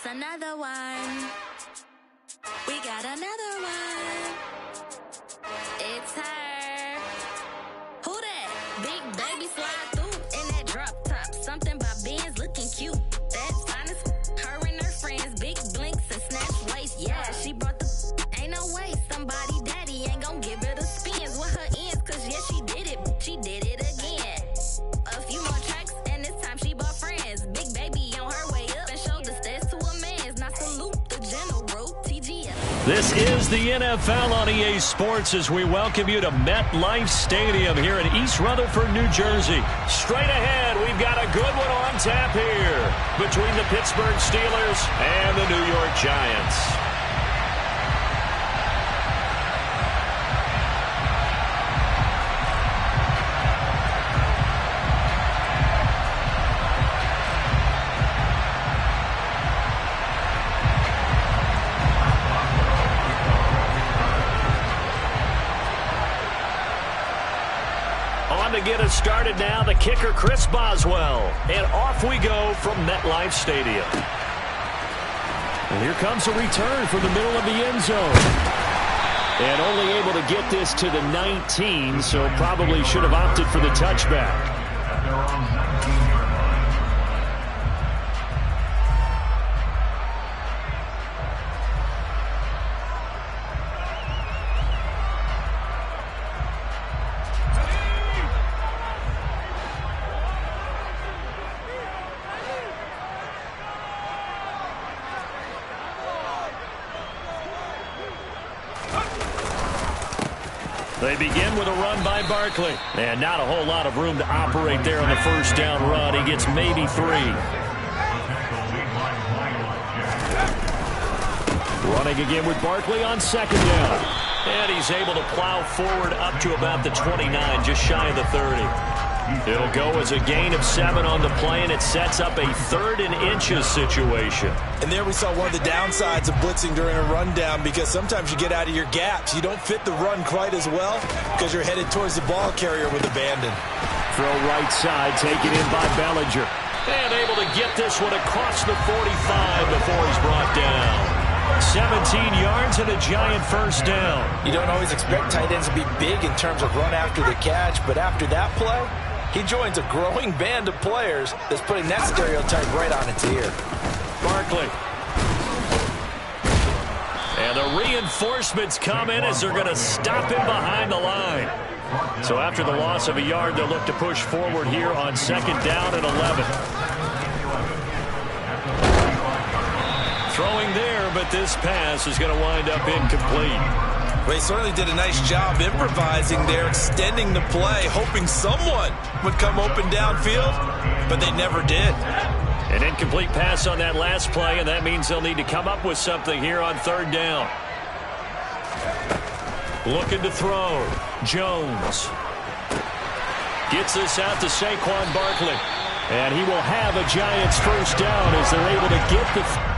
another one. We got another one. It's her. Who that? Big baby slide through in that drop top. Something about Benz looking cute. That's fine as her and her friends. Big blinks and snatch waist. Yeah, she brought the. Ain't no way somebody daddy ain't gon' give her the spins with her ends. Cause yeah, she did it. She did it again. A few more tracks and this time she bought friends. Big baby on her way up and showed the stairs to a man's. Now salute the general TGF. This is the NFL on EA Sports as we welcome you to MetLife Stadium here in East Rutherford, New Jersey. Straight ahead, we've got a good one on tap here between the Pittsburgh Steelers and the New York Giants. To get us started now, the kicker Chris Boswell, and off we go from MetLife Stadium. And here comes a return from the middle of the end zone, and only able to get this to the 19, so probably should have opted for the touchback. They begin with a run by Barkley. And not a whole lot of room to operate there on the first down run. He gets maybe 3. Running again with Barkley on second down. And he's able to plow forward up to about the 29, just shy of the 30. It'll go as a gain of 7 on the play, and it sets up a 3rd and inches situation. And there we saw one of the downsides of blitzing during a rundown, because sometimes you get out of your gaps. You don't fit the run quite as well because you're headed towards the ball carrier with abandon. Throw right side, taken in by Bellinger. And able to get this one across the 45 before he's brought down. 17 yards and a giant first down. You don't always expect tight ends to be big in terms of run after the catch, but after that play, he joins a growing band of players that's putting that stereotype right on its ear. Barkley. And the reinforcements come in as they're going to stop him behind the line. So after the loss of a yard, they'll look to push forward here on second down and 11. Throwing there, but this pass is going to wind up incomplete. Well, he certainly did a nice job improvising there, extending the play, hoping someone would come open downfield, but they never did. An incomplete pass on that last play, and that means they'll need to come up with something here on third down. Looking to throw. Jones gets this out to Saquon Barkley, and he will have a Giants first down as they're able to get the...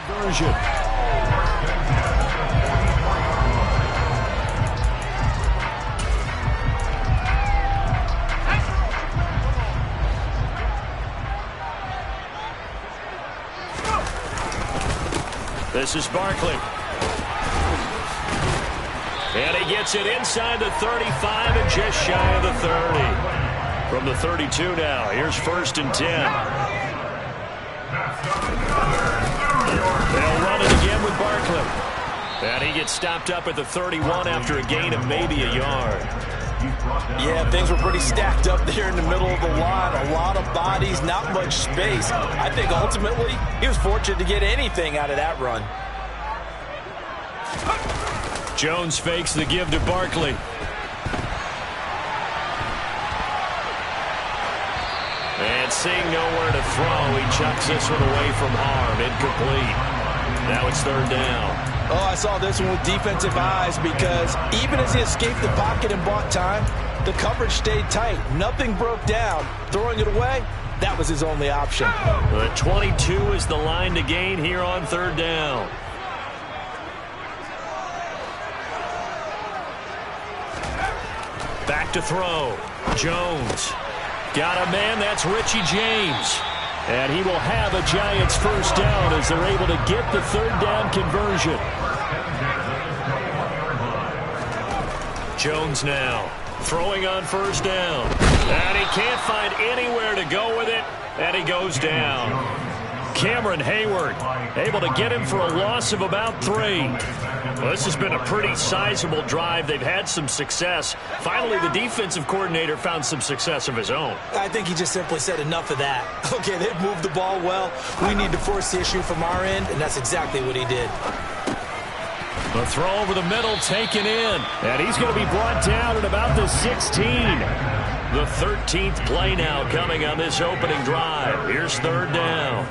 version. This is Barkley. And he gets it inside the 35 and just shy of the 30. From the 32 now, here's first and 10. They'll run it again with Barkley. And he gets stopped up at the 31 after a gain of maybe a yard. Yeah, things were pretty stacked up there in the middle of the line. A lot of bodies, not much space. I think ultimately he was fortunate to get anything out of that run. Jones fakes the give to Barkley. And seeing nowhere to throw, he chucks this one away from harm. Incomplete. Now it's third down. Oh, I saw this one with defensive eyes because even as he escaped the pocket and bought time, the coverage stayed tight. Nothing broke down. Throwing it away, that was his only option. The 22 is the line to gain here on third down. Back to throw. Jones. Got a man, that's Richie James. And he will have a Giants first down as they're able to get the third down conversion. Jones now throwing on first down. And he can't find anywhere to go with it. And he goes down. Cameron Hayward able to get him for a loss of about 3. Well, this has been a pretty sizable drive. They've had some success. Finally, the defensive coordinator found some success of his own. I think he just simply said enough of that. Okay, they've moved the ball well. We need to force the issue from our end, and that's exactly what he did. The throw over the middle taken in. And he's going to be brought down at about the 16. The 13th play now coming on this opening drive. Here's third down.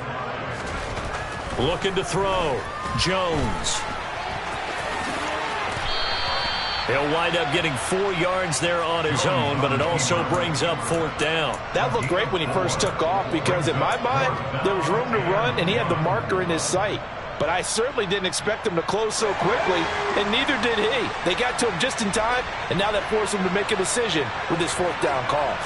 Looking to throw. Jones. He'll wind up getting 4 yards there on his own, but it also brings up fourth down. That looked great when he first took off because, in my mind, there was room to run, and he had the marker in his sight. But I certainly didn't expect him to close so quickly, and neither did he. They got to him just in time, and now that forced him to make a decision with his fourth down call.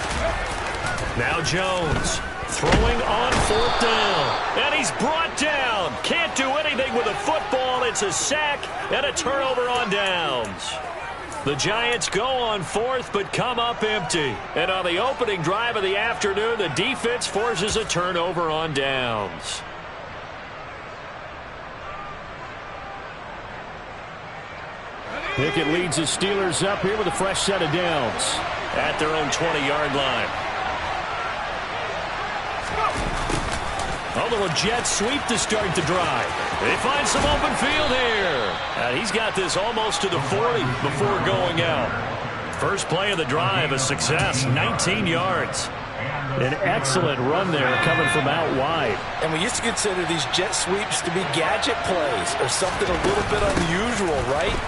Now Jones throwing on fourth down, and he's brought down. Can't do anything with a football. It's a sack and a turnover on downs. The Giants go on fourth, but come up empty. And on the opening drive of the afternoon, the defense forces a turnover on downs. Pickett leads the Steelers up here with a fresh set of downs at their own 20-yard line. A little jet sweep to start the drive. They find some open field here. And he's got this almost to the 40 before going out. First play of the drive, a success, 19 yards. An excellent run there coming from out wide. And we used to consider these jet sweeps to be gadget plays or something a little bit unusual, right?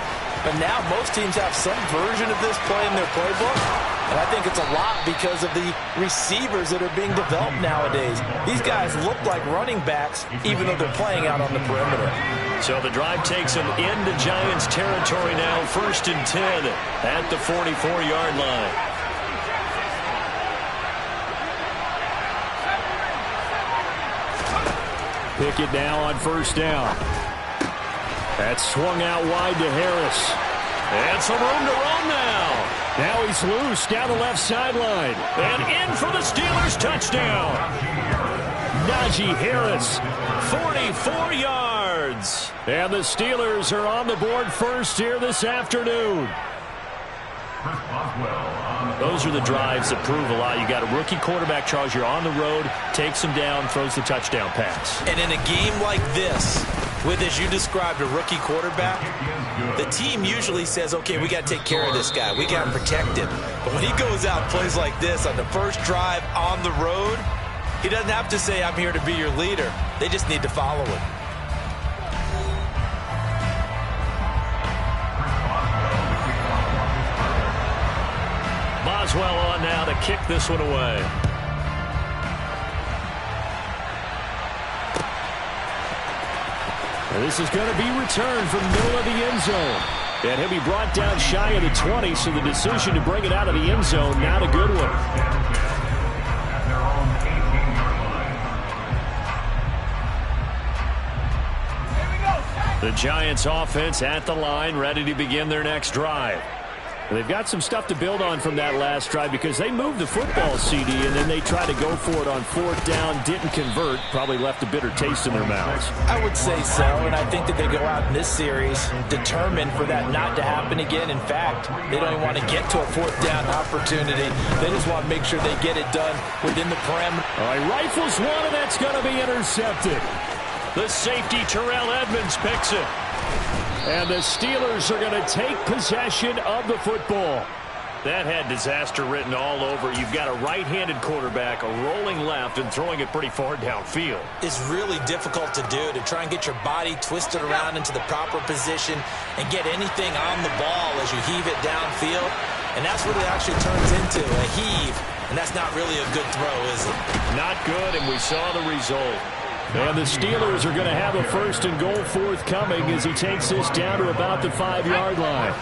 But now most teams have some version of this play in their playbook. And I think it's a lot because of the receivers that are being developed nowadays. These guys look like running backs, even though they're playing out on the perimeter. So the drive takes them into Giants territory now, 1st and 10 at the 44-yard line. Pickett now on first down. That's swung out wide to Harris. And some room to run now. Now he's loose down the left sideline. And in for the Steelers touchdown. Najee Harris, 44 yards. And the Steelers are on the board first here this afternoon. Those are the drives that prove a lot. You got a rookie quarterback, Charles. You're on the road, takes him down, throws the touchdown pass. And in a game like this, with, as you described, a rookie quarterback, the team usually says, okay, we got to take care of this guy. We got to protect him. But when he goes out and plays like this on the first drive on the road, he doesn't have to say, I'm here to be your leader. They just need to follow him. Boswell on now to kick this one away. And this is going to be returned from the middle of the end zone. And he'll be brought down shy of the 20, so the decision to bring it out of the end zone, not a good one. The Giants offense at the line, ready to begin their next drive. They've got some stuff to build on from that last drive because they moved the football, CD, and then they tried to go for it on fourth down, didn't convert, probably left a bitter taste in their mouths. I would say so, and I think that they go out in this series determined for that not to happen again. In fact, they don't even want to get to a fourth down opportunity. They just want to make sure they get it done within the parameter. All right, rifles one, and that's going to be intercepted. The safety, Terrell Edmonds, picks it. And the Steelers are going to take possession of the football. That had disaster written all over. You've got a right-handed quarterback, a rolling left, and throwing it pretty far downfield. It's really difficult to do, to try and get your body twisted around into the proper position and get anything on the ball as you heave it downfield. And that's what it actually turns into, a heave. And that's not really a good throw, is it? Not good, and we saw the result. And the Steelers are going to have a 1st and goal forthcoming as he takes this down to about the 5-yard line.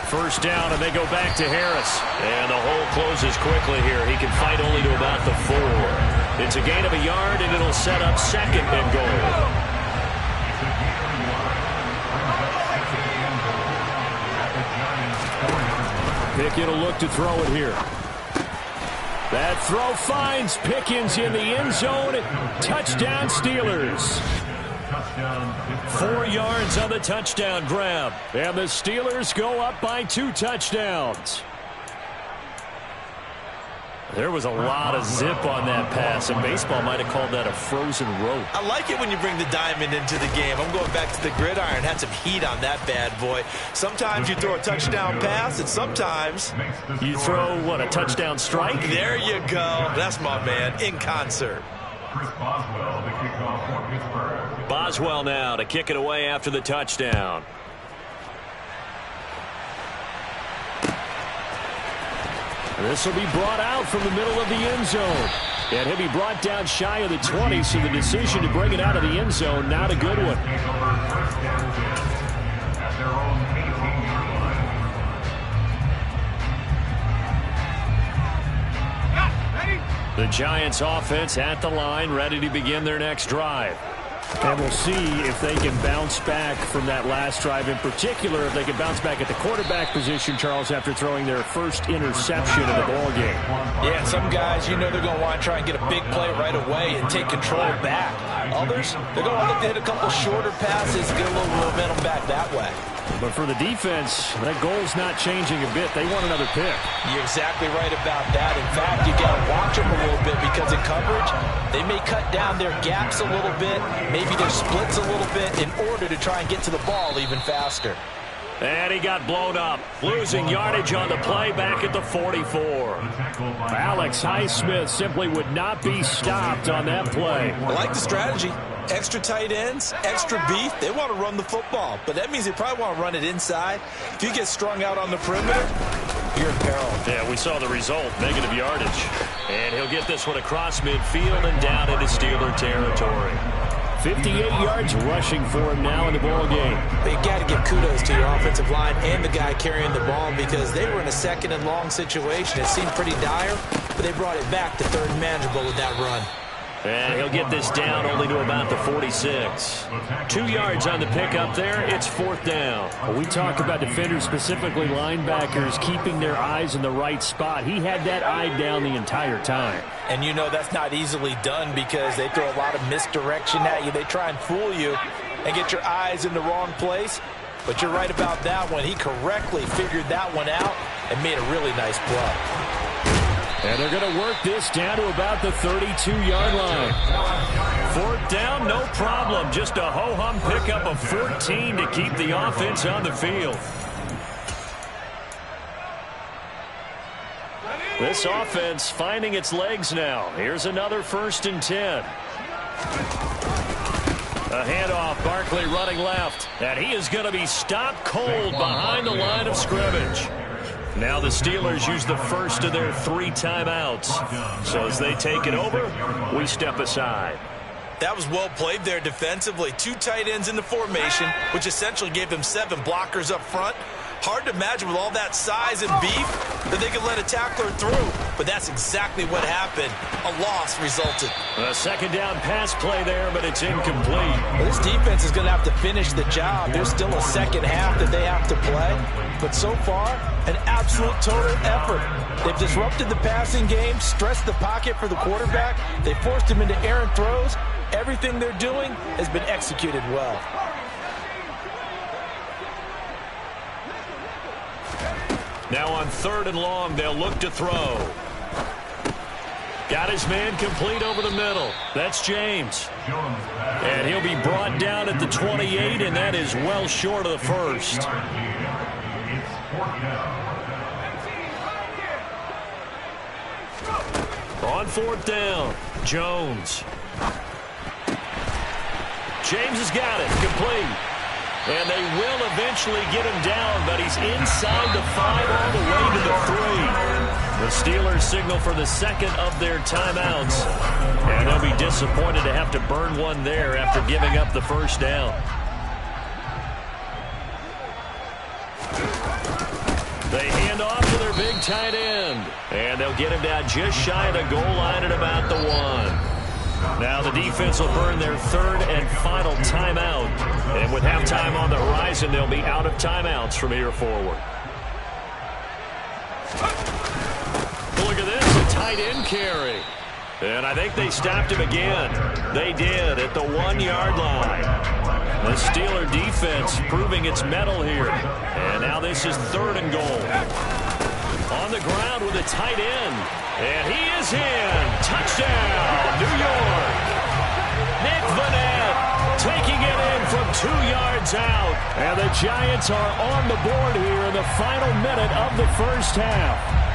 First down, and they go back to Harris. And the hole closes quickly here. He can fight only to about the 4. It's a gain of a yard, and it'll set up 2nd and goal. Pickett will look to throw it here. That throw finds Pickens in the end zone. Touchdown, Steelers. 4 yards on the touchdown grab. And the Steelers go up by 2 touchdowns. There was a lot of zip on that pass, and baseball might have called that a frozen rope. I like it when you bring the diamond into the game. I'm going back to the gridiron. Had some heat on that bad boy. Sometimes you throw a touchdown pass, and sometimes you throw, what, a touchdown strike? There you go. That's my man, in concert. Chris Boswell, the kickoff for Pittsburgh. Boswell now to kick it away after the touchdown. This will be brought out from the middle of the end zone. And he'll be brought down shy of the 20, so the decision to bring it out of the end zone, not a good one. The Giants offense at the line, ready to begin their next drive. And we'll see if they can bounce back from that last drive. In particular, if they can bounce back at the quarterback position, Charles, after throwing their first interception of the ball game. Yeah, some guys, you know they're going to want to try and get a big play right away and take control back. Others, they're going to look to hit a couple shorter passes, get a little momentum back that way. But for the defense, that goal's not changing a bit. They want another pick. You're exactly right about that. In fact, you got to watch them a little bit because in coverage, they may cut down their gaps a little bit, maybe their splits a little bit in order to try and get to the ball even faster. And he got blown up, losing yardage on the play back at the 44. Alex Highsmith simply would not be stopped on that play. I like the strategy. Extra tight ends, extra beef. They want to run the football, but that means they probably want to run it inside. If you get strung out on the perimeter, you're in peril. Yeah, we saw the result, negative yardage. And he'll get this one across midfield and down into Steeler territory. 58 yards rushing for him now in the ball game. But you got to give kudos to your offensive line and the guy carrying the ball because they were in a 2nd and long situation. It seemed pretty dire, but they brought it back to 3rd and manageable with that run. And he'll get this down only to about the 46. 2 yards on the pickup there. It's 4th down. Well, we talk about defenders, specifically linebackers, keeping their eyes in the right spot. He had that eye down the entire time. And you know that's not easily done because they throw a lot of misdirection at you. They try and fool you and get your eyes in the wrong place. But you're right about that one. He correctly figured that one out and made a really nice play. And they're going to work this down to about the 32-yard line. 4th down, no problem. Just a ho-hum pickup of 14 to keep the offense on the field. This offense finding its legs now. Here's another 1st and 10. A handoff, Barkley running left. And he is going to be stopped cold behind the line of scrimmage. Now the Steelers use the first of their 3 timeouts. So as they take it over, we step aside. That was well played there defensively. 2 tight ends in the formation, which essentially gave them 7 blockers up front. Hard to imagine with all that size and beef that they could let a tackler through. But that's exactly what happened. A loss resulted. A 2nd down pass play there, but it's incomplete. Well, this defense is going to have to finish the job. There's still a 2nd half that they have to play. But so far, an absolute total effort. They've disrupted the passing game, stressed the pocket for the quarterback. They forced him into errant throws. Everything they're doing has been executed well. Now on 3rd and long, they'll look to throw. Got his man complete over the middle. That's James. And he'll be brought down at the 28, and that is well short of the first. On fourth down, Jones. James has got it, complete. And they will eventually get him down, but he's inside the 5 all the way to the 3. The Steelers signal for the second of their timeouts. And they'll be disappointed to have to burn one there after giving up the first down. They hand off to their big tight end. And they'll get him down just shy of the goal line at about the 1. Now the defense will burn their third and final timeout. And with halftime on the horizon, they'll be out of timeouts from here forward. Look at this, a tight end carry. And I think they stopped him again. They did at the 1-yard line. The Steeler defense proving its mettle here. And now this is third and goal. On the ground with a tight end. And he is in. Touchdown, New York. Nick Vanette taking it in from 2 yards out. And the Giants are on the board here in the final minute of the first half.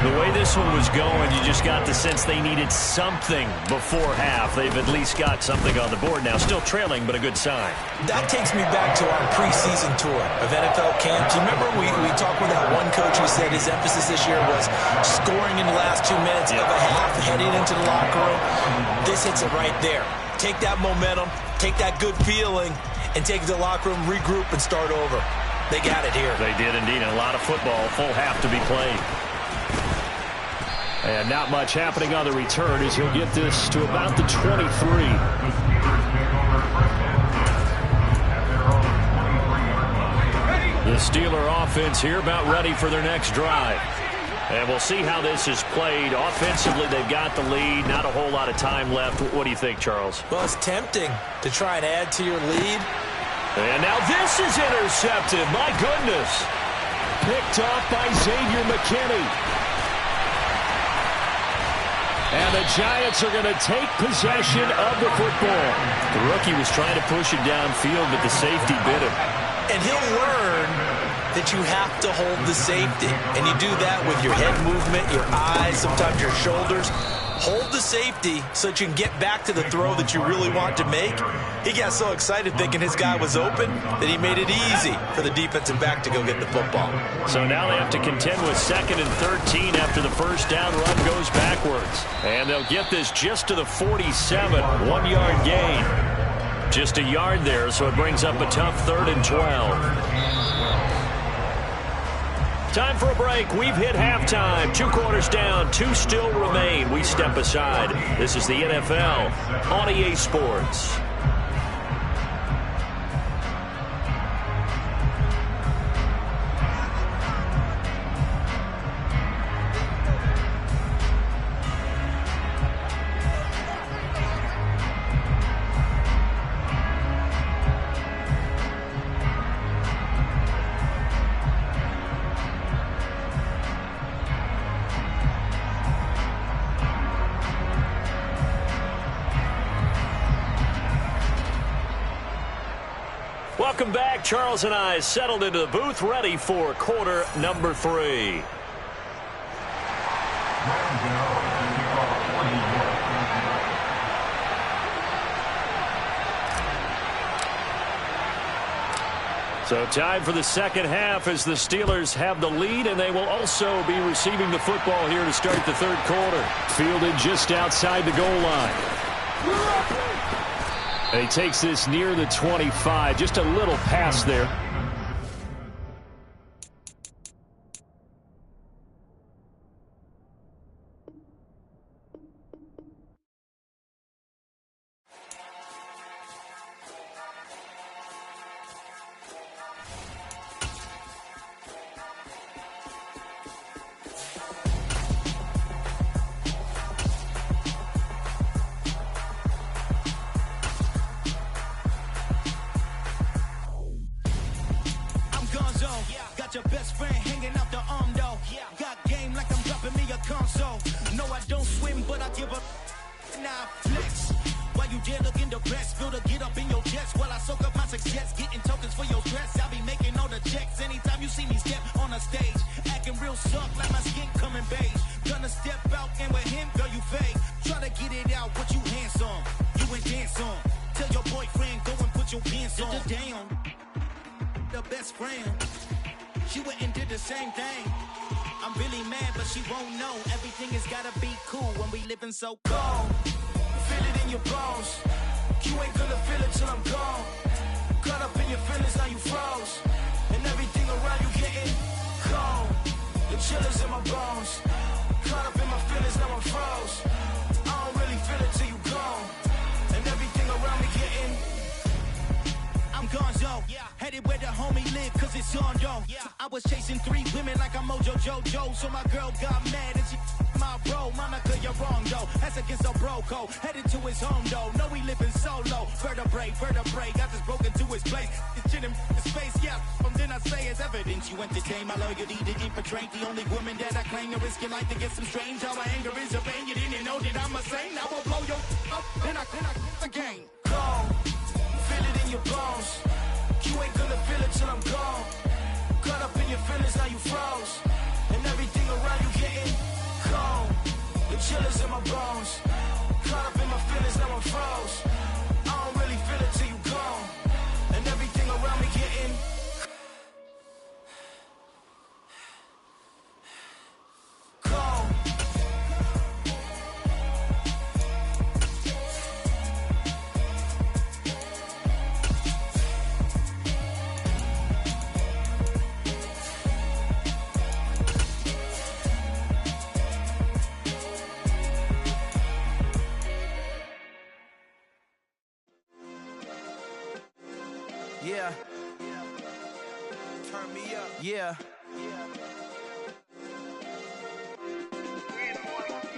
The way this one was going, you just got the sense they needed something before half. They've at least got something on the board now. Still trailing, but a good sign. That takes me back to our preseason tour of NFL camp. Do you remember we talked with that one coach who said his emphasis this year was scoring in the last 2 minutes of a half, heading into the locker room? This hits it right there. Take that momentum, take that good feeling, and take it to the locker room, regroup, and start over. They got it here. They did indeed. And a lot of football, full half to be played. And not much happening on the return as he'll get this to about the 23. The Steeler offense here about ready for their next drive. And we'll see how this is played. Offensively, they've got the lead. Not a whole lot of time left. What do you think, Charles? Well, it's tempting to try and add to your lead. And now this is intercepted. My goodness. Picked off by Xavier McKinney. And the Giants are going to take possession of the football. The rookie was trying to push it downfield, but the safety bit him. And he'll learn that you have to hold the safety. And you do that with your head movement, your eyes, sometimes your shoulders. Hold the safety so that you can get back to the throw that you really want to make. He got so excited thinking his guy was open that he made it easy for the defensive back to go get the football. So now they have to contend with 2nd and 13 after the first down run goes backwards. And they'll get this just to the 47, 1-yard gain. Just a yard there, so it brings up a tough 3rd and 12. Time for a break. We've hit halftime. 2 quarters down. 2 still remain. We step aside. This is the NFL on EA Sports. Welcome back. Charles and I settled into the booth, ready for quarter number 3. So time for the second half as the Steelers have the lead, and they will also be receiving the football here to start the third quarter. Fielded just outside the goal line. And he takes this near the 25, just a little pass there. Your best friend hanging out the arm though. Got game like I'm dropping me a console. No, I don't swim but I give a now flex. While you there looking the best, feel the get up in your chest while I soak up my success, getting tokens for your stress. I be making all the checks anytime you see me step on a stage, acting real suck like my skin coming beige. Gonna step out and with him, girl, you fake. Try to get it out, what you handsome, you ain't dance on. Tell your boyfriend, go and put your pants on. Down, the best friend, she went and did the same thing. I'm really mad, but she won't know. Everything has gotta be cool when we living so cold. Feel it in your bones. You ain't gonna feel it till I'm gone. Caught up in your feelings, now you froze. And everything around you getting cold. The chill is in my bones. Caught up in my feelings, now I'm froze. I don't really feel it till you gone. And everything around me getting I'm gonzo, headed where the homie live, cause it's on though. I was chasing 3 women like I'm Mojo Jojo, so my girl got mad and she my bro. Monica, you're wrong though, that's against a bro code. Headed to his home though, no we living solo. Vertebrae, got this broken to his place. It's chin in his face, from then I say it's evidence. You entertain my loyalty to infiltrate the only woman that I claim to risk your life to get some strange. How my anger is a pain, you didn't know that I'm a saint. I will blow your up, then I again. Gone. Feel it in your bones. You ain't gonna feel it till I'm gone. Caught up in your feelings, now you froze. And everything around you getting cold. The chill is in my bones. Caught up in my feelings, now I'm froze. I don't really feel it till you gone. And everything around me getting cold. Yeah. Turn me up. Yeah.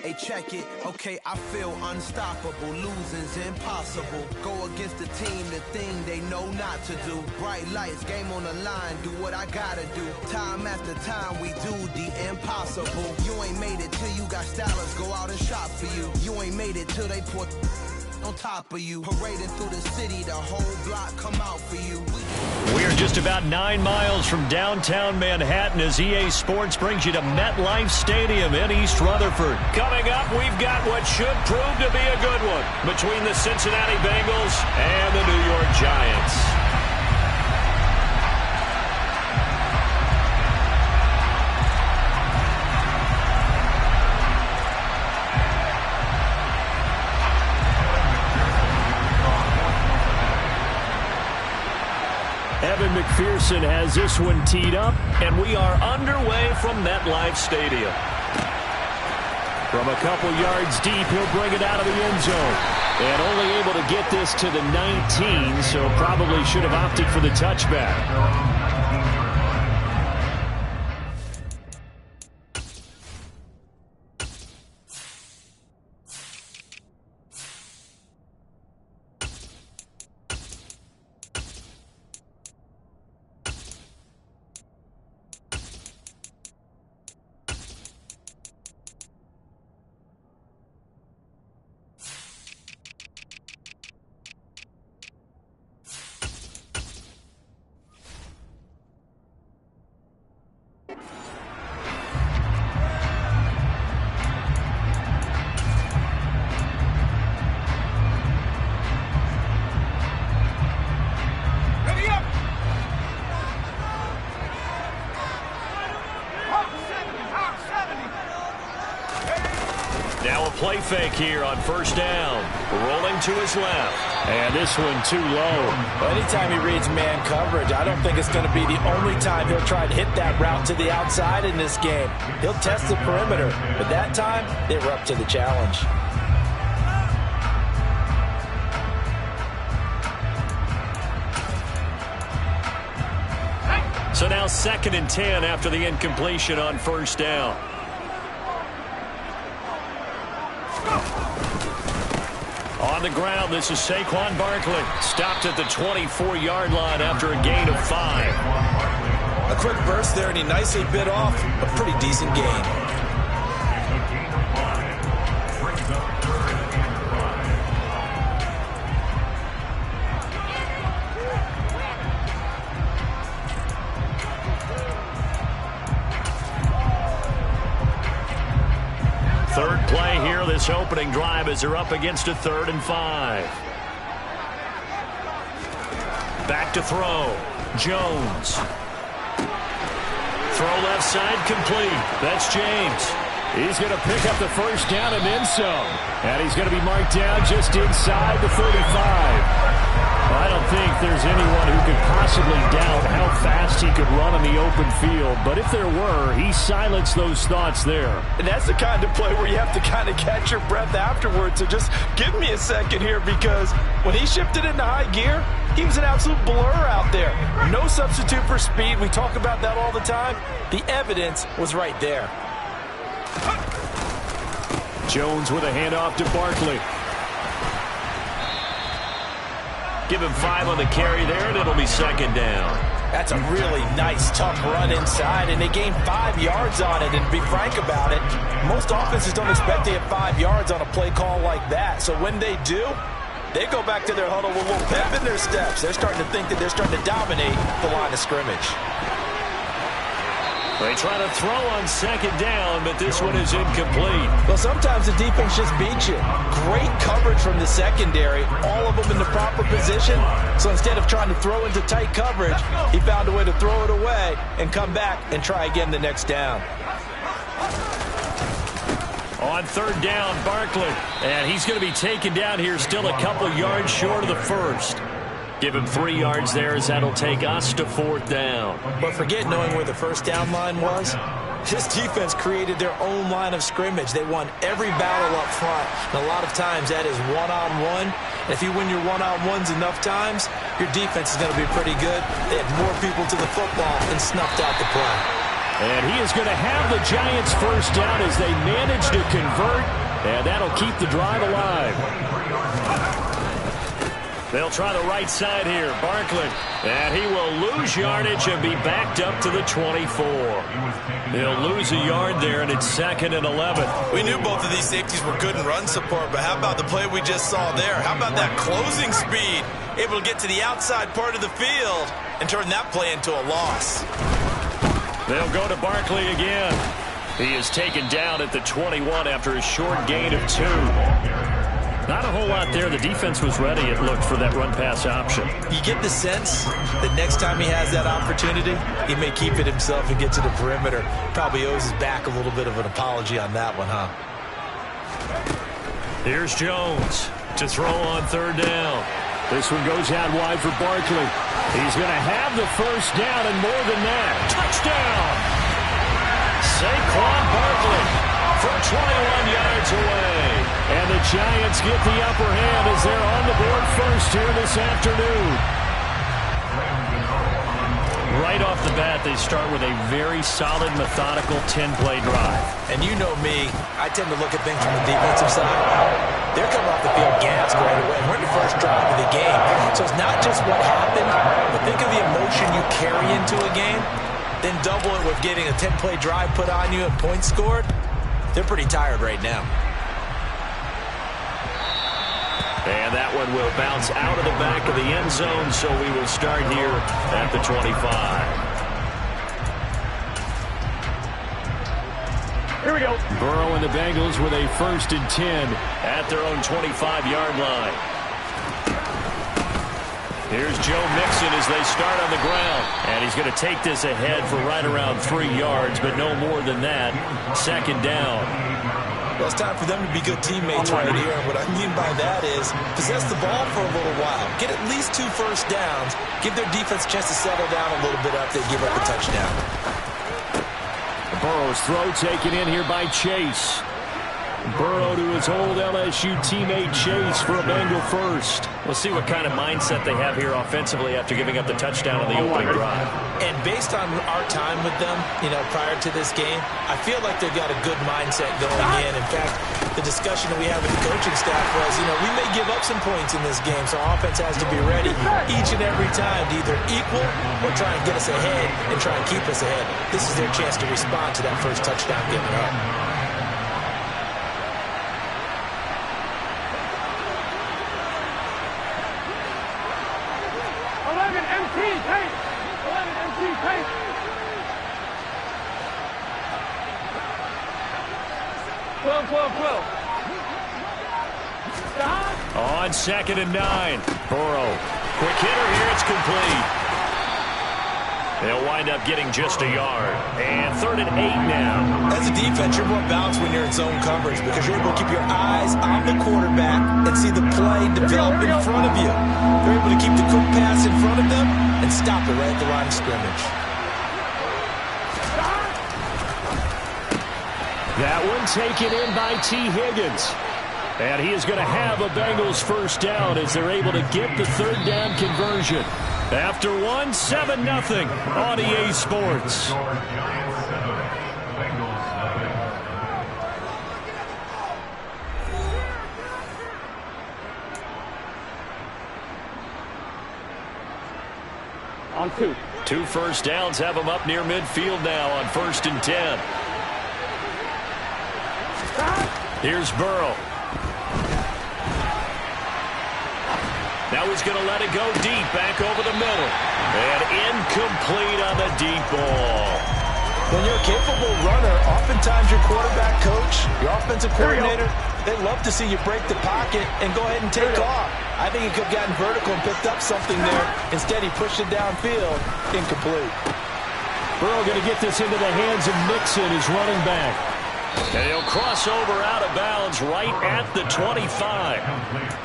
Hey, check it. Okay, I feel unstoppable. Losing's impossible. Go against the team, the thing they know not to do. Bright lights, game on the line, do what I gotta do. Time after time, we do the impossible. You ain't made it till you got stylers go out and shop for you. You ain't made it till they put on top of you. Parading through the city, the whole block come out for you. We are just about 9 miles from downtown Manhattan as EA Sports brings you to MetLife Stadium in East Rutherford. Coming up, we've got what should prove to be a good one between the Cincinnati Bengals and the New York Giants. Evan McPherson has this one teed up, and we are underway from MetLife Stadium. From a couple yards deep, he'll bring it out of the end zone. And only able to get this to the 19, so probably should have opted for the touchback. Now a play fake here on first down. Rolling to his left. And this one too low. Well, anytime he reads man coverage, I don't think it's going to be the only time he'll try to hit that route to the outside in this game. He'll test the perimeter, but that time they were up to the challenge. So now 2nd and 10 after the incompletion on first down. On the ground, this is Saquon Barkley. Stopped at the 24-yard line after a gain of 5. A quick burst there, and he nicely bit off a pretty decent gain. this opening drive as they're up against a 3rd and 5. Back to throw. Jones. Throw left side complete. That's James. He's going to pick up the first down and then some. And he's going to be marked down just inside the 35. I don't think there's anyone who could possibly doubt how fast he could run on the open field. But if there were, he silenced those thoughts there. And that's the kind of play where you have to kind of catch your breath afterwards. So just give me a second here, because when he shifted into high gear, he was an absolute blur out there. No substitute for speed. We talk about that all the time. The evidence was right there. Jones with a handoff to Barkley. Give him 5 on the carry there, and it'll be 2nd down. That's a really nice, tough run inside, and they gained 5 yards on it. And to be frank about it, most offenses don't expect to get 5 yards on a play call like that. So when they do, they go back to their huddle with a little pep in their steps. They're starting to think that they're starting to dominate the line of scrimmage. They try to throw on 2nd down, but this one is incomplete. Well, sometimes the defense just beats you. Great coverage from the secondary, all of them in the proper position. So instead of trying to throw into tight coverage, he found a way to throw it away and come back and try again the next down. On 3rd down, Barkley. And he's going to be taken down here, still a couple yards short of the first. Give him 3 yards there, as that'll take us to 4th down. But forget knowing where the first down line was. This defense created their own line of scrimmage. They won every battle up front. And a lot of times that is one-on-one. And if you win your one-on-ones enough times, your defense is going to be pretty good. They had more people to the football and snuffed out the play. And he is going to have the Giants first down as they manage to convert. And that'll keep the drive alive. They'll try the right side here. Barkley. And he will lose yardage and be backed up to the 24. He'll lose a yard there, and it's 2nd and 11. We knew both of these safeties were good in run support, but how about the play we just saw there? How about that closing speed? Able to get to the outside part of the field and turn that play into a loss. They'll go to Barkley again. He is taken down at the 21 after a short gain of 2. Not a whole lot there. The defense was ready, it looked, for that run-pass option. You get the sense that next time he has that opportunity, he may keep it himself and get to the perimeter. Probably owes his back a little bit of an apology on that one, huh? Here's Jones to throw on 3rd down. This one goes out wide for Barkley. He's going to have the first down, and more than that. Touchdown! Saquon Barkley from 21 yards away. And the Giants get the upper hand as they're on the board first here this afternoon. Right off the bat, they start with a very solid, methodical 10-play drive. And you know me, I tend to look at things from the defensive side. They're coming off the field gassed right away. We're in the first drive of the game. So it's not just what happened, but think of the emotion you carry into a game. Then double it with getting a 10-play drive put on you and points scored. They're pretty tired right now. And that one will bounce out of the back of the end zone, so we will start here at the 25. Here we go. Burrow and the Bengals with a 1st and 10 at their own 25-yard line. Here's Joe Mixon as they start on the ground. And he's going to take this ahead for right around 3 yards, but no more than that. 2nd down. Well, it's time for them to be good teammates right here. And what I mean by that is possess the ball for a little while. Get at least 2 first downs. Give their defense a chance to settle down a little bit after they give up a touchdown. Burrow's throw taken in here by Chase. Burrow to his old LSU teammate Chase for a Bengal first. We'll see what kind of mindset they have here offensively after giving up the touchdown on the opening drive. And based on our time with them, prior to this game, I feel like they've got a good mindset going in. In fact, the discussion that we have with the coaching staff was, we may give up some points in this game, so our offense has to be ready each and every time to either equal or try and get us ahead and try and keep us ahead. This is their chance to respond to that first touchdown given up. on 2nd and 9. Burrow. Quick hitter here. It's complete. They'll wind up getting just a yard. And 3rd and 8 now. As a defense, you're more balanced when you're in zone coverage because you're able to keep your eyes on the quarterback and see the play develop in front of you. They're able to keep the quick pass in front of them and stop it right at the line of scrimmage. That one taken in by T. Higgins. And he is going to have a Bengals first down as they're able to get the 3rd down conversion. After 1, 7-0 on EA Sports. On 2. 2 first downs have them up near midfield now on 1st and 10. Here's Burrow. Now he's going to let it go deep, back over the middle. And incomplete on the deep ball. When you're a capable runner, oftentimes your quarterback coach, your offensive coordinator, they love to see you break the pocket and go ahead and take off. I think he could have gotten vertical and picked up something there. Instead, he pushed it downfield. Incomplete. Burrow going to get this into the hands of Mixon, his running back. And he'll cross over out of bounds right at the 25.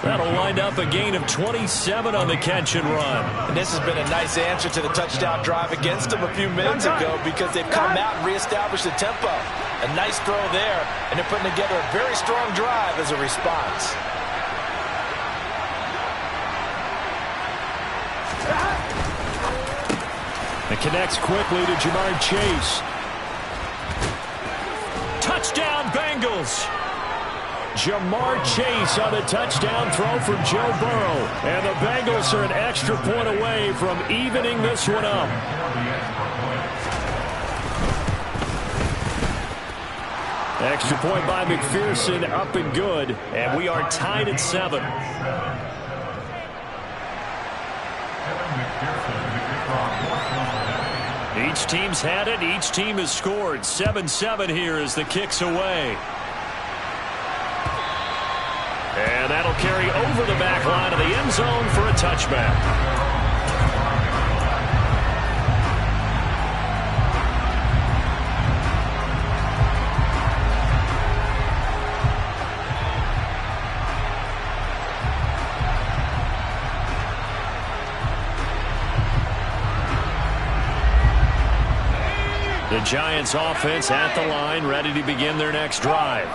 That'll wind up a gain of 27 on the catch and run. And this has been a nice answer to the touchdown drive against them a few minutes ago because they've come out and reestablished the tempo. A nice throw there, and they're putting together a very strong drive as a response. It connects quickly to Jamar Chase. Touchdown, Bengals. Jamar Chase on the touchdown throw from Joe Burrow. And the Bengals are an extra point away from evening this one up. Extra point by McPherson, up and good. And we are tied at 7. Each team's had it. Each team has scored. 7-7 here as the kick's away. And that'll carry over the back line of the end zone for a touchback. The Giants offense at the line, ready to begin their next drive.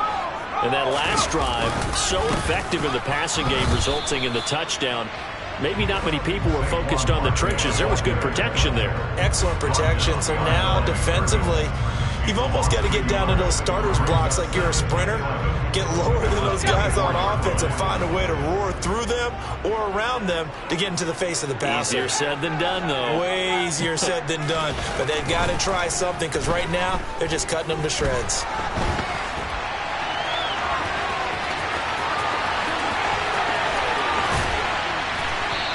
And that last drive, so effective in the passing game, resulting in the touchdown. Maybe not many people were focused on the trenches. There was good protection there. Excellent protection. So now defensively, you've almost got to get down to those starters blocks like you're a sprinter. Get lower than those guys on offense and find a way to roar through them or around them to get into the face of the passer. Easier said than done, though. Way easier said than done. But they've got to try something because right now they're just cutting them to shreds.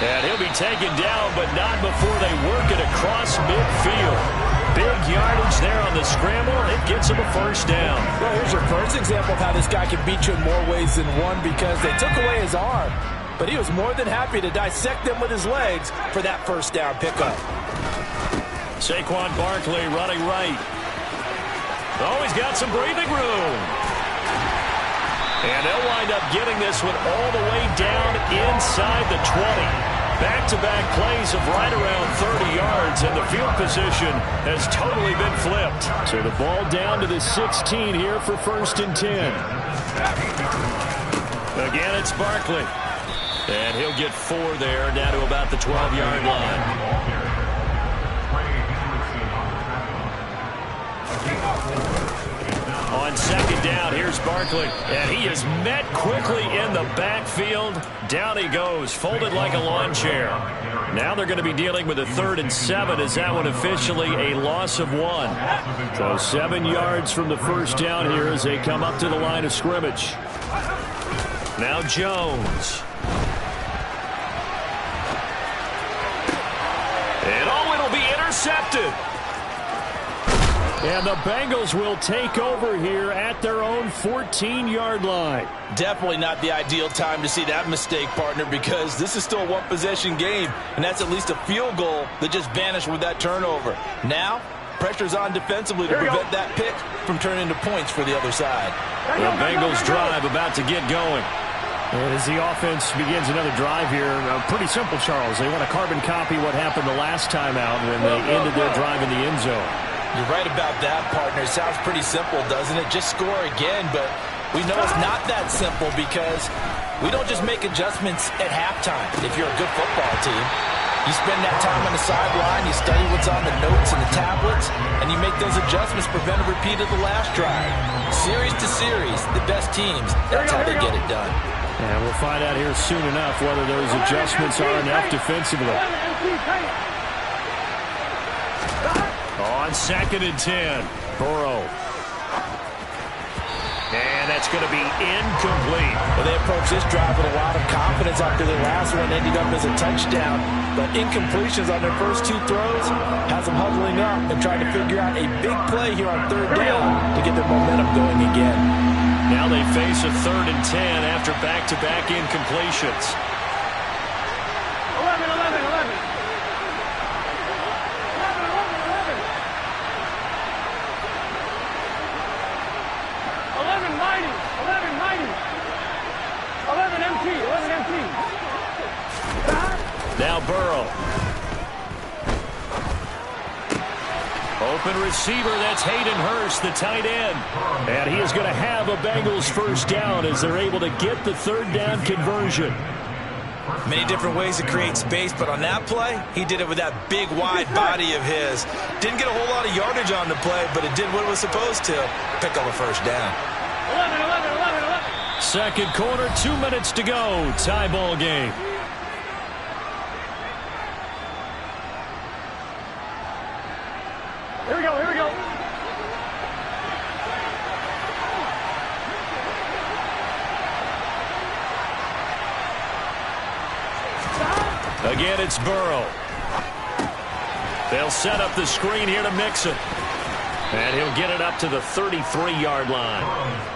And he'll be taken down, but not before they work it across midfield. Big yardage there on the scramble. It gets him a first down. Well, here's your first example of how this guy can beat you in more ways than one because they took away his arm. But he was more than happy to dissect them with his legs for that first down pickup. Saquon Barkley running right. Oh, he's got some breathing room. And they'll wind up getting this one all the way down inside the 20. Back-to-back plays of right around 30 yards, and the field position has totally been flipped. So the ball down to the 16 here for 1st and 10. Again, it's Barkley. And he'll get 4 there, down to about the 12-yard line. On 2nd down, here's Barkley. And he is met quickly in the backfield. Down he goes, folded like a lawn chair. Now they're going to be dealing with a 3rd and 7 as that one officially a loss of 1. So 7 yards from the first down here as they come up to the line of scrimmage. Now Jones. And oh, it'll be intercepted. And the Bengals will take over here at their own 14-yard line. Definitely not the ideal time to see that mistake, partner, because this is still a one-possession game, and that's at least a field goal that just vanished with that turnover. Now, pressure's on defensively to prevent that pick from turning into points for the other side. The Bengals drive about to get going. And as the offense begins another drive here, pretty simple, Charles. They want to carbon copy what happened the last time out when they ended their drive in the end zone. You're right about that, partner. It sounds pretty simple, doesn't it? Just score again, but we know it's not that simple because we don't just make adjustments at halftime if you're a good football team. You spend that time on the sideline, you study what's on the notes and the tablets, and you make those adjustments to prevent a repeat of the last drive. Series to series, the best teams, that's how they get it done. And we'll find out here soon enough whether those adjustments are enough defensively. On 2nd and 10, Burrow. And that's going to be incomplete. Well, they approached this drive with a lot of confidence after their last one ended up as a touchdown. But incompletions on their first two throws has them huddling up and trying to figure out a big play here on 3rd down to get their momentum going again. Now they face a 3rd and 10 after back-to-back incompletions. 11. 11 mighty. 11 empty. Now Burrow. Open receiver, that's Hayden Hurst, the tight end. And he is going to have a Bengals first down as they're able to get the 3rd down conversion. Many different ways to create space, but on that play, he did it with that big, wide body of his. Didn't get a whole lot of yardage on the play, but it did what it was supposed to. Pick up a first down. 11. 2nd quarter, 2 minutes to go. Tie ball game. Here we go. Again, it's Burrow. They'll set up the screen here to Mixon. And he'll get it up to the 33-yard line.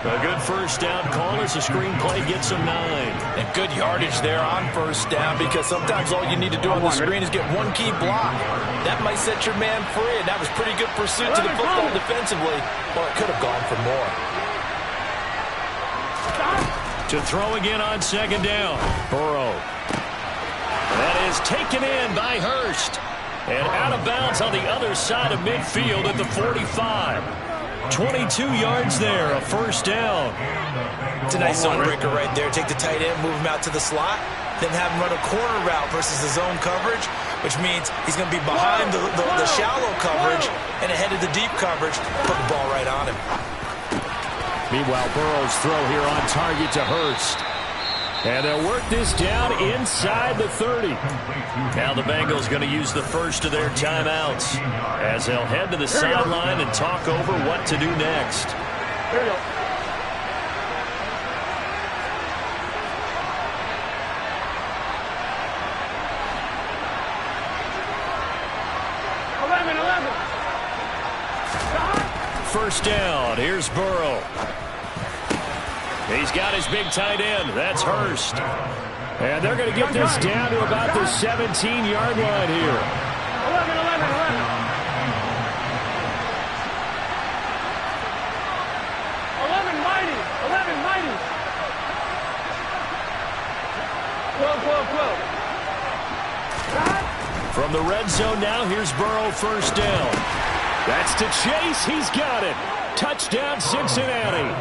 A good first down call as the screen play gets him 9. And good yardage there on first down because sometimes all you need to do on the screen is get one key block. That might set your man free, and that was pretty good pursuit to the football defensively. Well, it could have gone for more. To throw again on 2nd down. Burrow. That is taken in by Hurst. And out of bounds on the other side of midfield at the 45. 22 yards there, a first down. It's a nice zone breaker right there. Take the tight end, move him out to the slot, then have him run a corner route versus the zone coverage, which means he's going to be behind the shallow coverage and ahead of the deep coverage. Put the ball right on him. Meanwhile, Burrow's throw here on target to Hurst. And they'll work this down inside the 30. Now the Bengals going to use the first of their timeouts as they'll head to the sideline and talk over what to do next. Here we go. First down. Here's Burrow. He's got his big tight end. That's Hurst. And they're going to get this down to about the 17-yard line here. 11. 11 mighty. 12. From the red zone now, here's Burrow, first down. That's to Chase. He's got it. Touchdown, Cincinnati.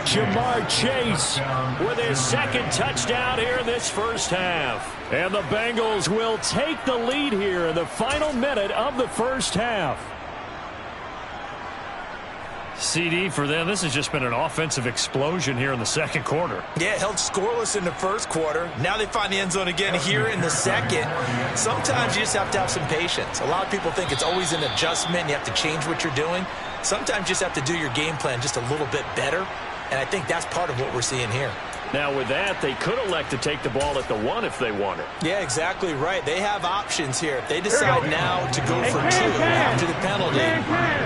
Jamar Chase with his 2nd touchdown here in this first half. And the Bengals will take the lead here in the final minute of the first half. CD for them, this has just been an offensive explosion here in the 2nd quarter. Yeah, held scoreless in the 1st quarter. Now they find the end zone again here in the 2nd. Sometimes you just have to have some patience. A lot of people think it's always an adjustment. You have to change what you're doing. Sometimes you just have to do your game plan just a little bit better. And I think that's part of what we're seeing here. Now with that, they could elect to take the ball at the 1 if they wanted. Yeah, exactly right. They have options here. If they decide now to go for 2 after the penalty,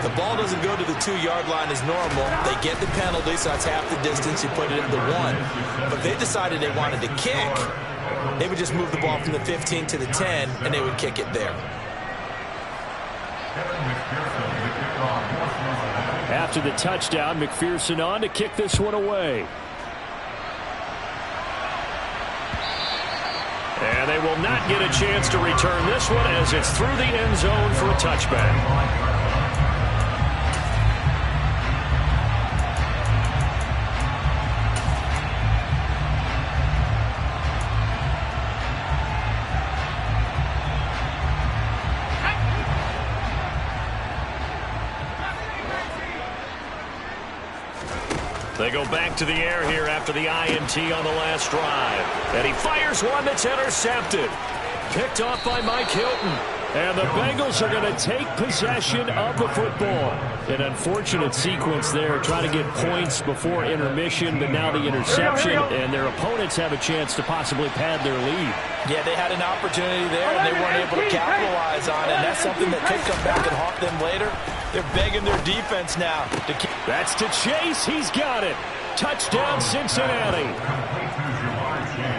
the ball doesn't go to the 2-yard line as normal. They get the penalty, so that's half the distance. You put it at the 1. But if they decided they wanted to kick, they would just move the ball from the 15 to the 10, and they would kick it there. After the touchdown, McPherson on to kick this one away. And they will not get a chance to return this one as it's through the end zone for a touchback. They go back to the air here after the INT on the last drive. And he fires one that's intercepted. Picked off by Mike Hilton. And the Bengals are going to take possession of the football. An unfortunate sequence there, trying to get points before intermission, but now the interception, and their opponents have a chance to possibly pad their lead. Yeah, they had an opportunity there, and they weren't able to capitalize on it. And that's something that could come back and haunt them later. They're begging their defense now to keep. That's to Chase. He's got it. Touchdown, Cincinnati.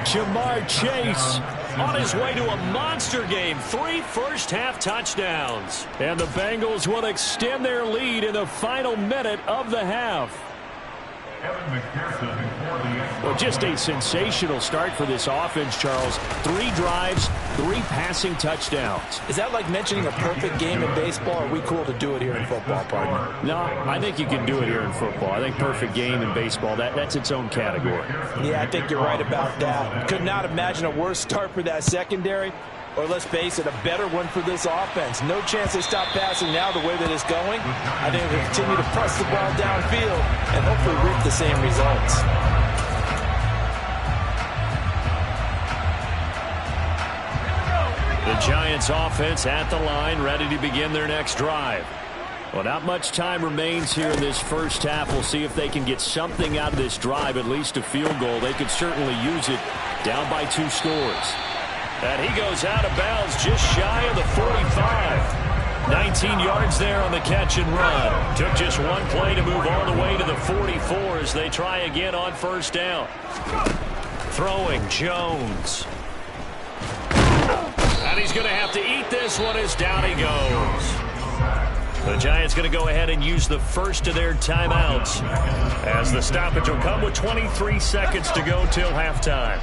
Jamar Chase on his way to a monster game. 3 first-half touchdowns. And the Bengals will extend their lead in the final minute of the half. Well, just a sensational start for this offense, Charles. 3 drives, 3 passing touchdowns. Is that like mentioning a perfect game in baseball, or are we cool to do it here in football, partner? No, I think you can do it here in football. I think perfect game in baseball, that's its own category. Yeah, I think you're right about that. Could not imagine a worse start for that secondary. Or let's face it, a better one for this offense. No chance they stop passing now the way that it's going. I think they'll continue to press the ball downfield and hopefully reap the same results. The Giants offense at the line, ready to begin their next drive. Well, not much time remains here in this first half. We'll see if they can get something out of this drive, at least a field goal. They could certainly use it, down by 2 scores. And he goes out of bounds just shy of the 45. 19 yards there on the catch and run. Took just one play to move all the way to the 44 as they try again on first down. Throwing Jones. And he's going to have to eat this one as down he goes. The Giants going to go ahead and use the first of their timeouts as the stoppage will come with 23 seconds to go till halftime.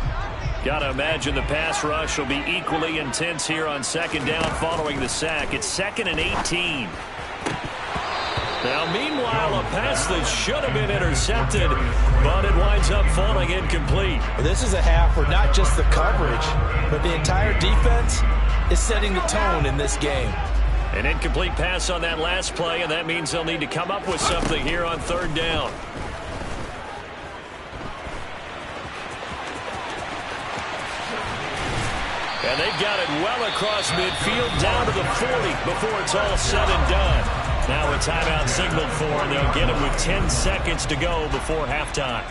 Got to imagine the pass rush will be equally intense here on second down following the sack. It's 2nd and 18. Now, meanwhile, a pass that should have been intercepted, but it winds up falling incomplete. This is a half where not just the coverage, but the entire defense is setting the tone in this game. An incomplete pass on that last play, and that means they'll need to come up with something here on third down. And they've got it well across midfield, down to the 40 before it's all said and done. Now a timeout signaled for, and they'll get it with 10 seconds to go before halftime.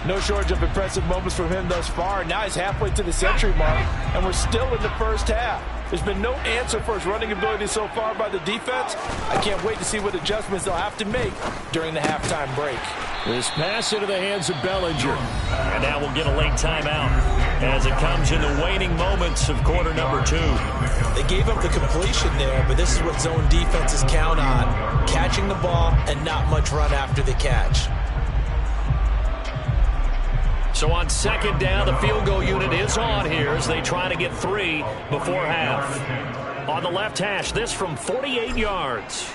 No shortage of impressive moments from him thus far. Now he's halfway to the century mark, and we're still in the first half. There's been no answer for his running ability so far by the defense. I can't wait to see what adjustments they'll have to make during the halftime break. This pass into the hands of Bellinger. And now we'll get a late timeout as it comes in the waning moments of quarter number 2. They gave up the completion there, but this is what zone defenses count on. Catching the ball and not much run after the catch. So on second down, the field goal unit is on here as they try to get 3 before half. On the left hash, this from 48 yards.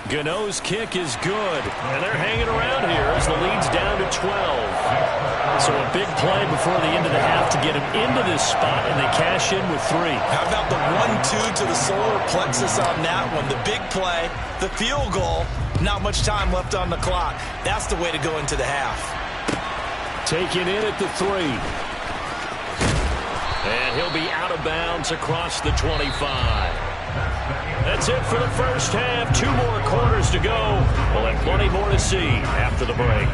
Gano's kick is good, and they're hanging around here as the lead's down to 12. So a big play before the end of the half to get him into this spot, and they cash in with 3. How about the 1-2 to the solar plexus on that one? The big play, the field goal, not much time left on the clock. That's the way to go into the half. Taken in at the 3. And he'll be out of bounds across the 25. That's it for the first half. 2 more quarters to go. We'll have plenty more to see after the break.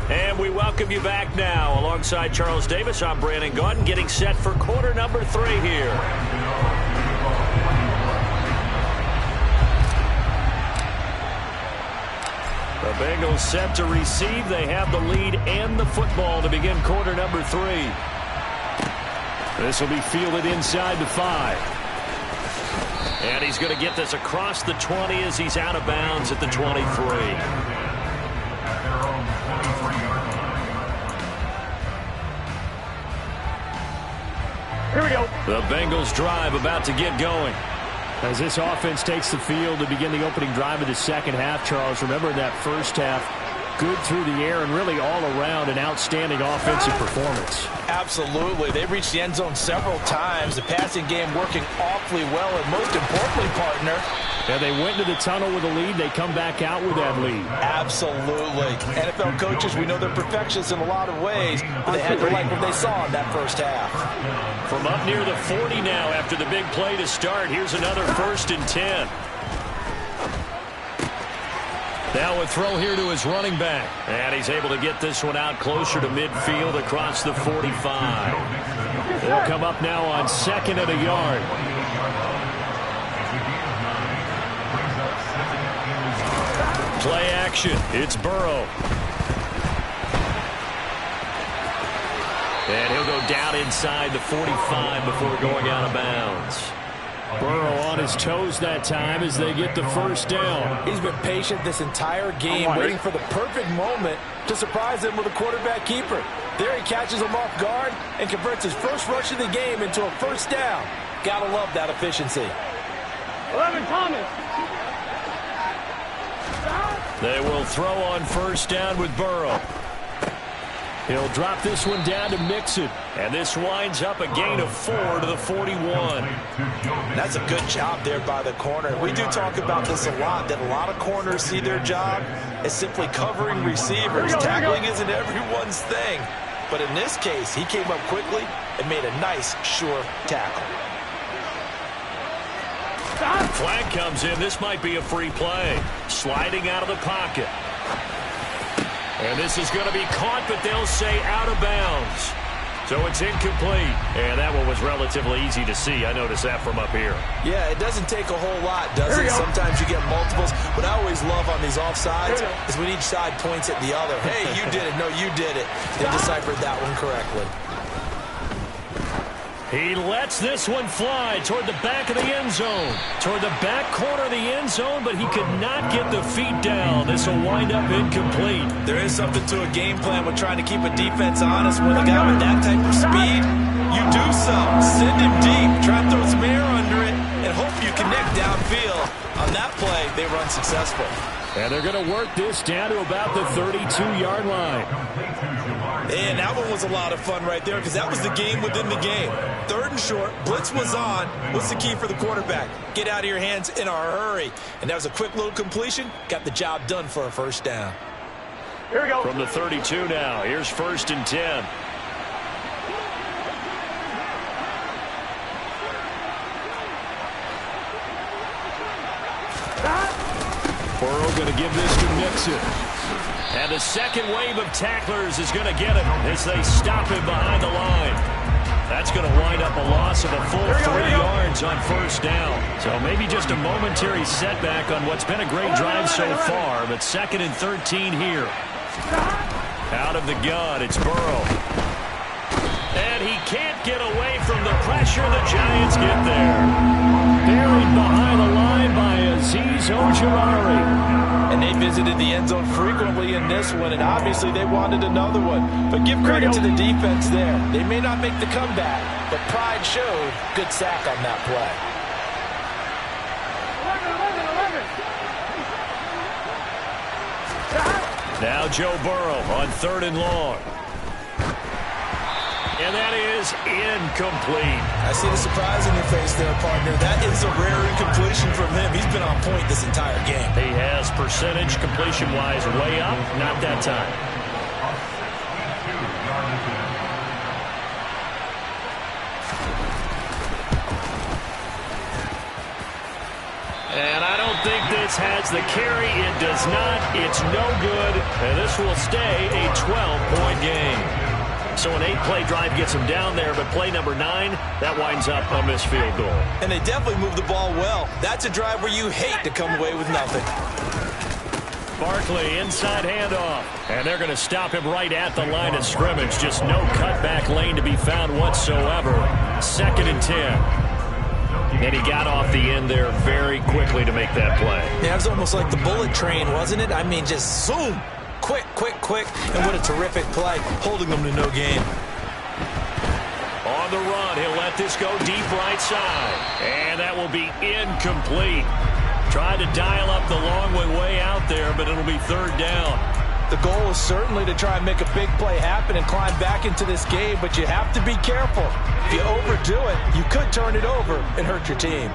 And we welcome you back now. Alongside Charles Davis, I'm Brandon Gaudin, getting set for quarter number 3 here. The Bengals set to receive. They have the lead and the football to begin quarter number 3. This will be fielded inside the 5. And he's going to get this across the 20 as he's out of bounds at the 23. Here we go. The Bengals drive about to get going. As this offense takes the field to begin the opening drive of the second half, Charles, remember in that first half, good through the air and really all around an outstanding offensive performance. Absolutely. They reached the end zone several times. The passing game working awfully well, and most importantly, partner, Yeah, they went into the tunnel with a lead. They come back out with that lead. absolutely. NFL coaches, we know they're perfectionists in a lot of ways, but they had to like what they saw in that first half. From up near the 40 now after the big play to start. Here's another 1st and 10. Now a throw here to his running back. And he's able to get this one out closer to midfield across the 45. They'll come up now on 2nd and a yard. Play action. It's Burrow. And he'll go down inside the 45 before going out of bounds. Burrow on his toes that time as they get the first down. He's been patient this entire game, waiting for the perfect moment to surprise him with a quarterback keeper. There he catches him off guard and converts his first rush of the game into a first down. Gotta love that efficiency. 11, Thomas. They will throw on first down with Burrow. He'll drop this one down to Mixon. And this winds up a gain of 4 to the 41. That's a good job there by the corner. We do talk about this a lot, that a lot of corners see their job as simply covering receivers. Tackling isn't everyone's thing. But in this case, he came up quickly and made a nice, sure tackle. Flag comes in. This might be a free play. Sliding out of the pocket. And this is going to be caught, but they'll say out of bounds. So it's incomplete. And that one was relatively easy to see. I noticed that from up here. Yeah, it doesn't take a whole lot, does it? Sometimes you get multiples. What I always love on these offsides is when each side points at the other. Hey, you did it. No, you did it. They deciphered that one correctly. He lets this one fly toward the back of the end zone. Toward the back corner of the end zone, but he could not get the feet down. This will wind up incomplete. There is something to a game plan with trying to keep a defense honest. When a guy with that type of speed, you do so. Send him deep. Try to throw some air under it and hope you connect downfield. On that play, they run successful. And they're going to work this down to about the 32-yard line. And that one was a lot of fun right there because that was the game within the game. 3rd and short, blitz was on. What's the key for the quarterback? Get out of your hands in a hurry. And that was a quick little completion. Got the job done for a first down. Here we go. From the 32 now, here's 1st and 10. Burrow going to give this to Mixon. And the second wave of tacklers is going to get him as they stop him behind the line. That's going to wind up a loss of a full 3 yards on first down. So maybe just a momentary setback on what's been a great drive so far, but 2nd and 13 here. Out of the gun, it's Burrow. And he can't get away from the pressure. The Giants get there. Buried behind the line by Azeez Ojulari. And they visited the end zone frequently in this one, and obviously they wanted another one. But give credit to the defense there. They may not make the comeback, but pride showed. Good sack on that play. 11. Now Joe Burrow on 3rd and long. And that is incomplete. I see the surprise in your face there, partner. That is a rare incompletion from him. He's been on point this entire game. He has percentage completion-wise way up. Not that time. And I don't think this has the carry. It does not. It's no good. And this will stay a 12-point game. So an 8-play drive gets him down there, but play number 9, that winds up a missed field goal. And they definitely moved the ball well. That's a drive where you hate to come away with nothing. Barkley, inside handoff. And they're going to stop him right at the line of scrimmage. Just no cutback lane to be found whatsoever. 2nd and 10. And he got off the end there very quickly to make that play. Yeah, it was almost like the bullet train, wasn't it? I mean, just zoom. Quick, quick, quick. And what a terrific play, holding them to no gain. On the run, he'll let this go deep right side. And that will be incomplete. Tried to dial up the long way out there, but it'll be 3rd down. The goal is certainly to try and make a big play happen and climb back into this game, but you have to be careful. If you overdo it, you could turn it over and hurt your team.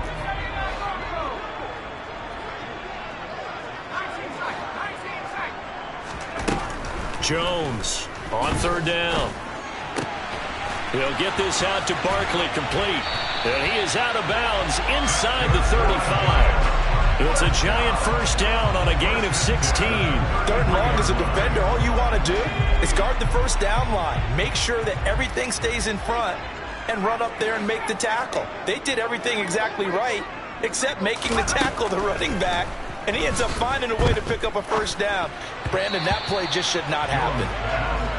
Jones on 3rd down. He'll get this out to Barkley, complete. And he is out of bounds inside the 35. It's a giant 1st down on a gain of 16. 3rd and long as a defender, all you want to do is guard the 1st down line. Make sure that everything stays in front and run up there and make the tackle. They did everything exactly right except making the tackle the running back, and he ends up finding a way to pick up a 1st down. Brandon, that play just should not happen.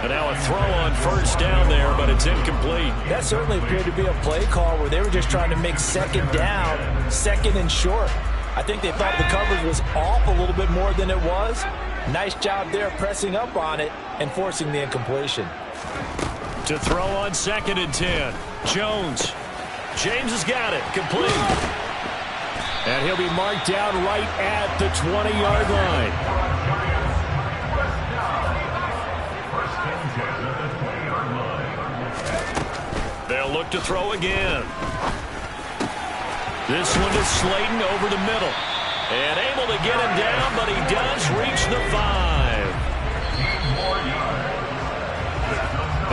And now a throw on 1st down there, but it's incomplete. That certainly appeared to be a play call where they were just trying to make 2nd down, 2nd and short. I think they thought the coverage was off a little bit more than it was. Nice job there pressing up on it and forcing the incompletion. To throw on 2nd and 10. Jones. James has got it. Complete. And he'll be marked down right at the 20-yard line. They'll look to throw again. This one is Slayton over the middle. And able to get him down, but he does reach the 5.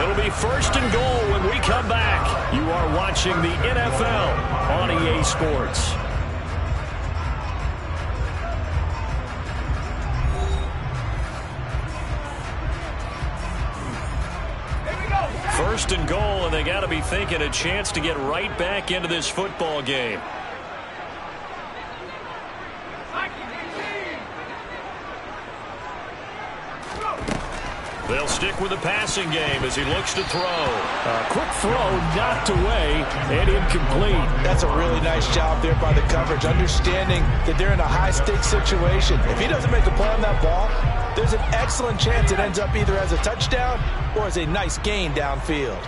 It'll be 1st and goal when we come back. You are watching the NFL on EA Sports. First and goal, and they got to be thinking a chance to get right back into this football game. They'll stick with the passing game as he looks to throw. A quick throw knocked away and incomplete. That's a really nice job there by the coverage, understanding that they're in a high-stakes situation. If he doesn't make a play on that ball, there's an excellent chance it ends up either as a touchdown or as a nice gain downfield.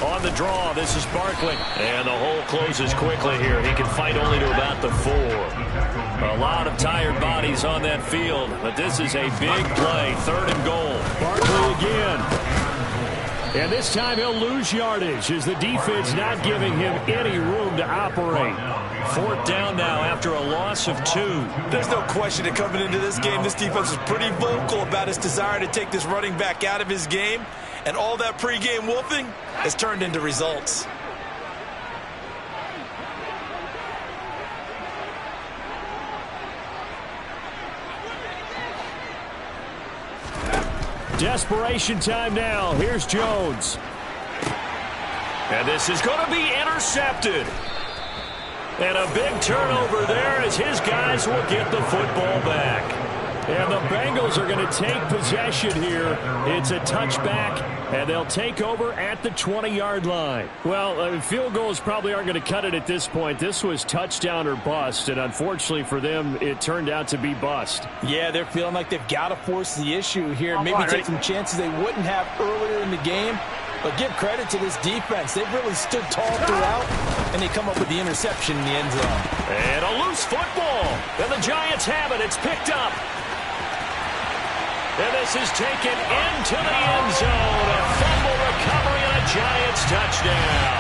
On the draw, this is Barkley. And the hole closes quickly here. He can fight only to about the 4. A lot of tired bodies on that field, but this is a big play. 3rd and goal. Barkley again. And this time he'll lose yardage as the defense not giving him any room to operate. 4th down now after a loss of 2. There's no question that coming into this game, this defense was pretty vocal about its desire to take this running back out of his game. And all that pregame wolfing has turned into results. Desperation time now. Here's Jones. And this is going to be intercepted. And a big turnover there as his guys will get the football back. And the Bengals are going to take possession here. It's a touchback, and they'll take over at the 20-yard line. Well, field goals probably aren't going to cut it at this point. This was touchdown or bust, and unfortunately for them, it turned out to be bust. Yeah, they're feeling like they've got to force the issue here. Maybe take some chances they wouldn't have earlier in the game. But give credit to this defense. They've really stood tall throughout, and they come up with the interception in the end zone. And a loose football. And the Giants have it. It's picked up. And this is taken into the end zone. A fumble recovery and a Giants touchdown.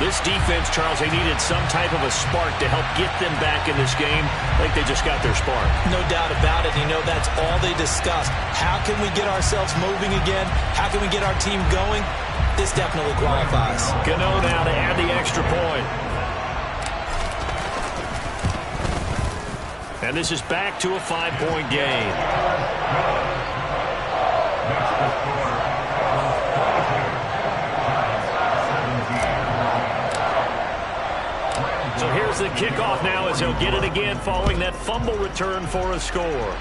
This defense, Charles, they needed some type of a spark to help get them back in this game. I think they just got their spark. No doubt about it. You know, that's all they discussed. How can we get ourselves moving again? How can we get our team going? this definitely qualifies. Gano now to add the extra point. And this is back to a 5-point game. So here's the kickoff now as he'll get it again following that fumble return for a score.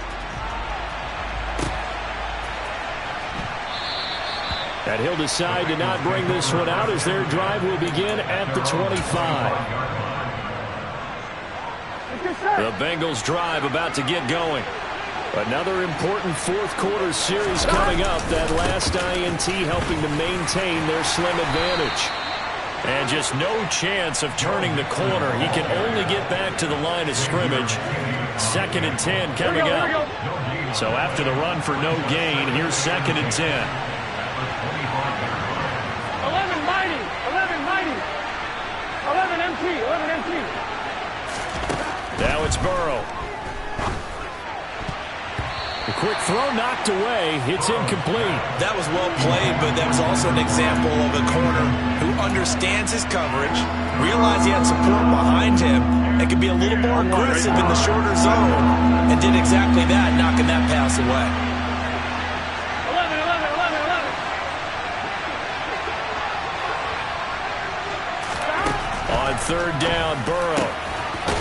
And he'll decide to not bring this one out as their drive will begin at the 25. The Bengals drive about to get going. Another important fourth quarter series coming up. That last INT helping to maintain their slim advantage. And just no chance of turning the corner. He can only get back to the line of scrimmage. 2nd and 10 coming up. So after the run for no gain, here's 2nd and 10. 11 mighty. 11 mighty. 11 MT. 11 MT. Now it's Burrow. The quick throw knocked away. It's incomplete. That was well played, but that was also an example of a corner who understands his coverage, realized he had support behind him, and could be a little more aggressive in the shorter zone, and did exactly that, knocking that pass away. 11, 11, 11, 11. On 3rd down, Burrow.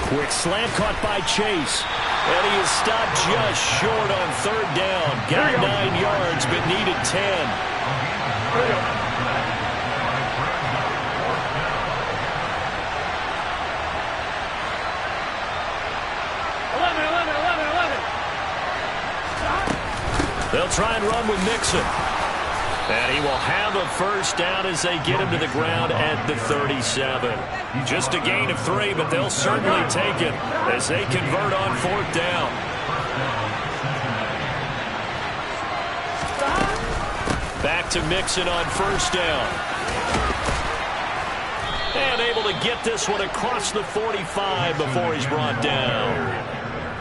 Quick slant caught by Chase. And he is stopped just short on 3rd down. Got 9 yards, but needed 10. They'll try and run with Mixon. And he will have a first down as they get him to the ground at the 37. Just a gain of 3, but they'll certainly take it as they convert on 4th down. Back to Mixon on 1st down. And able to get this one across the 45 before he's brought down.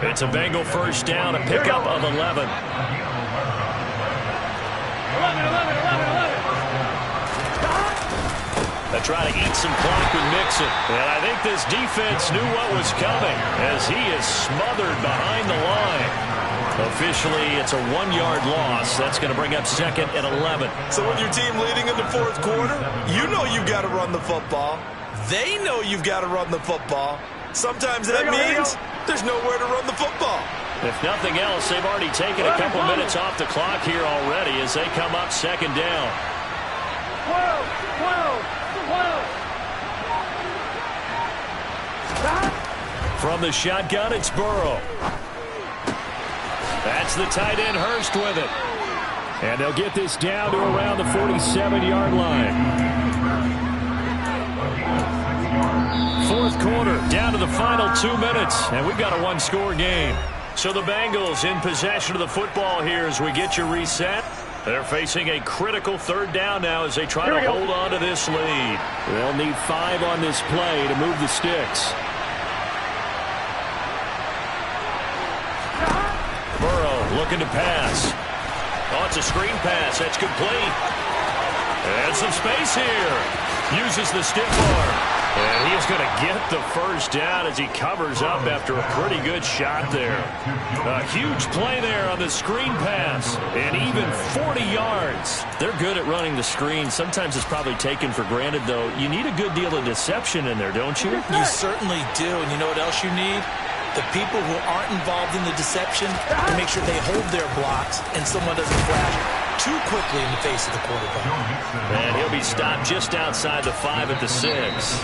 It's a Bengal first down, a pickup of 11. 11, 11, 11, 11. They try to eat some clock with Mixon. And I think this defense knew what was coming as he is smothered behind the line. Officially, it's a 1-yard loss. That's going to bring up 2nd and 11. So with your team leading into 4th quarter, you know you've got to run the football. They know you've got to run the football. Sometimes that means there's nowhere to run the football. If nothing else, they've already taken a couple minutes off the clock here already as they come up 2nd down. 12, 12, 12. From the shotgun, it's Burrow. That's the tight end, Hurst, with it. And they'll get this down to around the 47-yard line. 4th quarter, down to the final 2 minutes, and we've got a 1-score game. So the Bengals in possession of the football here as we get you reset. They're facing a critical 3rd down now as they try to hold on to this lead. They'll need 5 on this play to move the sticks. Burrow looking to pass. Oh, it's a screen pass. That's complete. And some space here. Uses the stiff arm. And he is going to get the first down as he covers up after a pretty good shot there. A huge play there on the screen pass. And even 40 yards. They're good at running the screen. Sometimes it's probably taken for granted, though. You need a good deal of deception in there, don't you? You certainly do. And you know what else you need? The people who aren't involved in the deception to make sure they hold their blocks and someone doesn't flash too quickly in the face of the quarterback. And he'll be stopped just outside the 5 at the 6.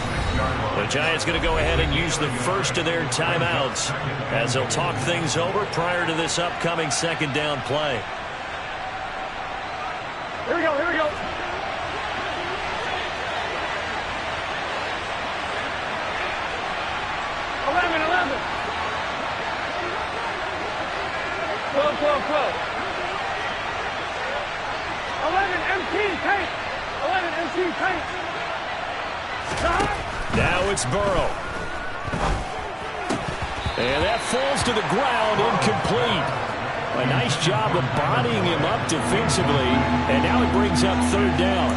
The Giants going to go ahead and use the first of their timeouts as they'll talk things over prior to this upcoming 2nd down play. Here we go, here we go. 11, 11. 12, 12, 12. 11 MT paint. 11 MT paint. Now it's Burrow. And that falls to the ground, incomplete. A nice job of bodying him up defensively, and now it brings up 3rd down.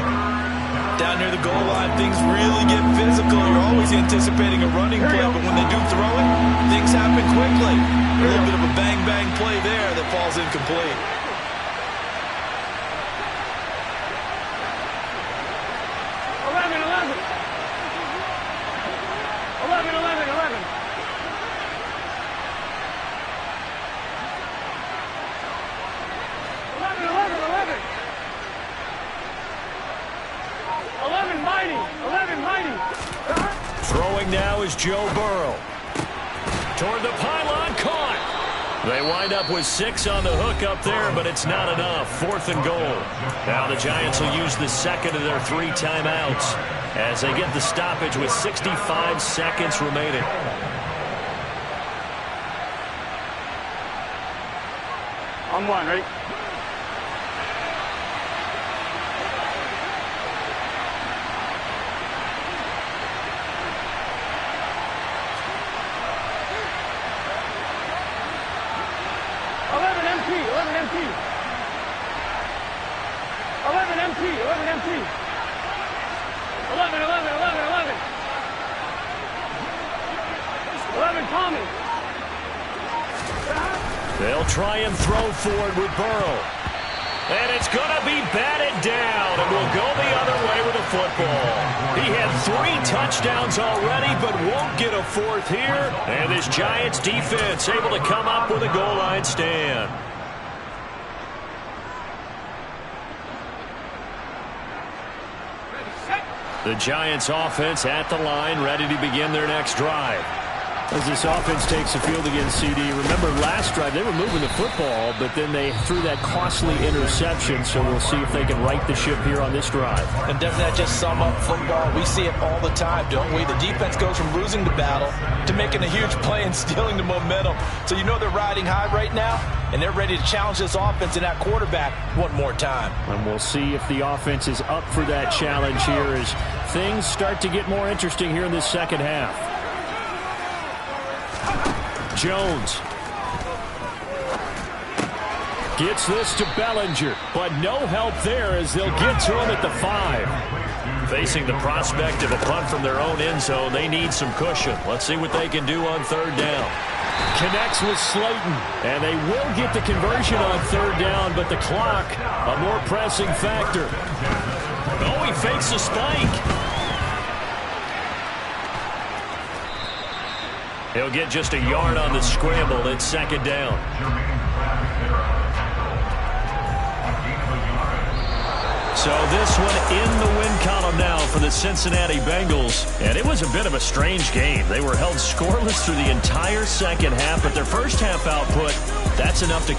Down near the goal line, things really get physical. You're always anticipating a running play, but when they do throw it, things happen quickly. A little bit of a bang-bang play there that falls incomplete. Throwing now is Joe Burrow. Toward the pylon, caught. They wind up with 6 on the hook up there, but it's not enough. 4th and goal. Now the Giants will use the second of their 3 timeouts as they get the stoppage with 65 seconds remaining. On one, ready? They'll try and throw forward with Burrow. And it's going to be batted down, and will go the other way with the football. He had 3 touchdowns already, but won't get a 4th here. And this Giants defense able to come up with a goal line stand. The Giants offense at the line, ready to begin their next drive. As this offense takes the field against CD, remember last drive they were moving the football, but then they threw that costly interception, so we'll see if they can right the ship here on this drive. And doesn't that just sum up football? We see it all the time, don't we? The defense goes from losing the battle to making a huge play and stealing the momentum. So you know they're riding high right now, and they're ready to challenge this offense and that quarterback one more time. And we'll see if the offense is up for that challenge here as things start to get more interesting here in this second half. Jones gets this to Bellinger, but no help there as they'll get to him at the 5. Facing the prospect of a punt from their own end zone, they need some cushion. Let's see what they can do on 3rd down. Connects with Slayton, and they will get the conversion on 3rd down, but the clock, a more pressing factor. Oh, he fakes a spike. He'll get just a yard on the scramble. It's 2nd down. So this one in the win column now for the Cincinnati Bengals. And it was a bit of a strange game. They were held scoreless through the entire second half, but their first half output, that's enough to